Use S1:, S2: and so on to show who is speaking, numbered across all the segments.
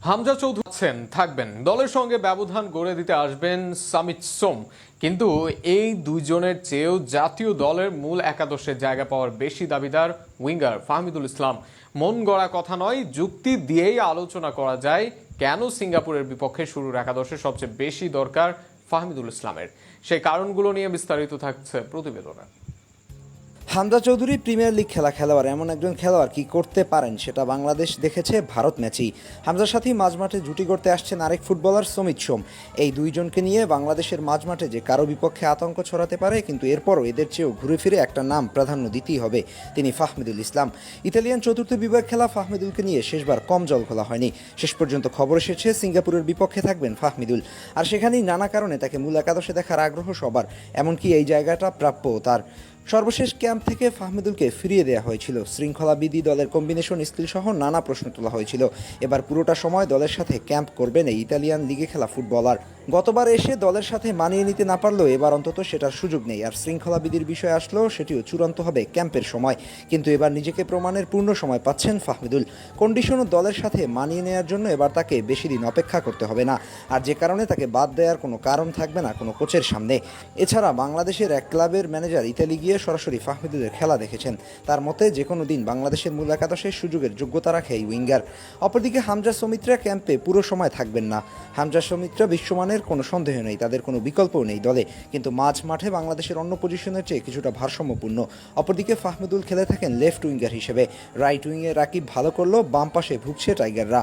S1: হামজা চৌধুরী থাকবেন, দলের সঙ্গে ব্যবধান গড়ে দিতে আসবেন সামিত সোম। কিন্তু এই দুইজনের চেয়েও জাতীয় দলের মূল একাদশের জায়গা পাওয়ার বেশি দাবিদার উইঙ্গার ফাহমিদুল ইসলাম। মন গড়া কথা নয়, যুক্তি দিয়েই আলোচনা করা যায় কেন সিঙ্গাপুরের বিপক্ষে শুরুর একাদশে সবচেয়ে বেশি দরকার ফাহমিদুল ইসলামের। সেই কারণগুলো নিয়ে বিস্তারিত থাকছে প্রতিবেদনে।
S2: হামজা চৌধুরী প্রিমিয়ার লিগ খেলোয়াড়, এমন একজন খেলোয়াড় কি করতে পারেন সেটা বাংলাদেশ দেখেছে ভারত ম্যাচেই। হামজার সাথেই মাঝমাঠে জুটি করতে আসছেন আরেক ফুটবলার সমিত সোম। এই দুইজনকে নিয়ে বাংলাদেশের মাঝমাঠে যে কারো বিপক্ষে আতঙ্ক ছড়াতে পারে, কিন্তু এরপরও এদের চেয়েও ঘুরে ফিরে একটা নাম প্রাধান্য দিতেই হবে, তিনি ফাহমিদুল ইসলাম। ইতালিয়ান চতুর্থ বিভাগ খেলা ফাহমিদুলকে নিয়ে শেষবার কম জল খোলা হয়নি। শেষ পর্যন্ত খবর এসেছে সিঙ্গাপুরের বিপক্ষে থাকবেন ফাহমিদুল, আর সেখানেই নানা কারণে তাকে মূল একাদশে দেখার আগ্রহ সবার, এমনকি এই জায়গাটা প্রাপ্য তার। সর্বশেষ ক্যাম্প থেকে ফাহমিদুলকে ফিরিয়ে দেওয়া হয়েছিল। শৃঙ্খলাবিধি, দলের কম্বিনেশন স্কিল সহ নানা প্রশ্ন তোলা হয়েছিল। এবার পুরোটা সময় দলের সাথে ক্যাম্প করবেন এই ইতালিয়ান লিগে খেলা ফুটবলার। গতবার এসে দলের সাথে মানিয়ে নিতে না পারলেও এবার অন্তত সেটার সুযোগ নেই। আর শৃঙ্খলাবিধির বিষয় আসলেও সেটিও চূড়ান্ত হবে ক্যাম্পের সময়। কিন্তু এবার নিজেকে প্রমাণের পূর্ণ সময় পাচ্ছেন ফাহমিদুল। কন্ডিশন ও দলের সাথে মানিয়ে নেওয়ার জন্য এবার তাকে বেশি দিন অপেক্ষা করতে হবে না, আর যে কারণে তাকে বাদ দেওয়ার কোনো কারণ থাকবে না কোনো কোচের সামনে। এছাড়া বাংলাদেশের এক ক্লাবের ম্যানেজার ইতালি গিয়ে সরাসরি ফাহমিদুলের খেলা দেখেছেন। তার মতে যে কোনো দিন বাংলাদেশের মূল একাদশের সুযোগের যোগ্যতা রাখে এই উইঙ্গার। অপরদিকে হামজা সৌমিত্রা ক্যাম্পে পুরো সময় থাকবেন না। হামজা সৌমিত্রা বিশ্বমানের কোনো সন্দেহ নেই, তাদের কোনো বিকল্পও নেই দলে, কিন্তু মাঝ মাঠে বাংলাদেশের অন্য পজিশনের চেয়ে কিছুটা ভারসাম্যপূর্ণ। অপরদিকে ফাহমিদুল খেলে থাকেন লেফট উইঙ্গার হিসেবে। রাইট উইংয়ে রাকিব ভালো করলেও বাম পাশে ভুগছে টাইগাররা,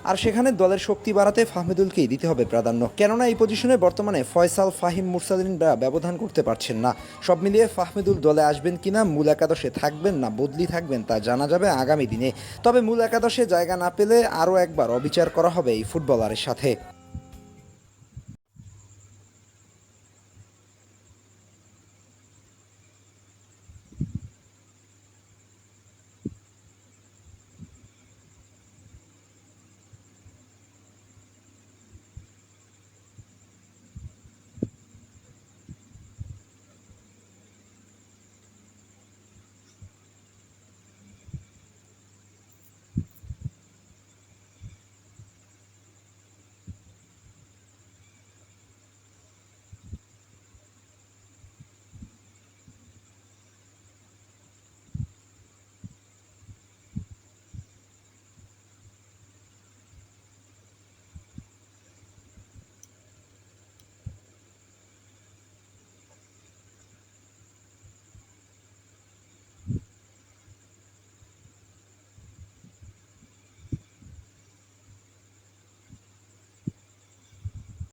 S2: আর সেখানে দলের শক্তি বাড়াতে ফাহমিদুলকেই দিতে হবে প্রাধান্য। কেননা এই পজিশনে বর্তমানে ফয়সাল, ফাহিম, মুরসালিনরা ব্যবধান করতে পারছেন না। সব মিলিয়ে ফাহমিদুল দলে আসবেন কিনা, মূল একাদশে থাকবেন না বদলি থাকবেন, তা জানা যাবে আগামী দিনে। তবে মূল একাদশে জায়গা না পেলে আরও একবার অবিচার করা হবে এই ফুটবলারের সাথে।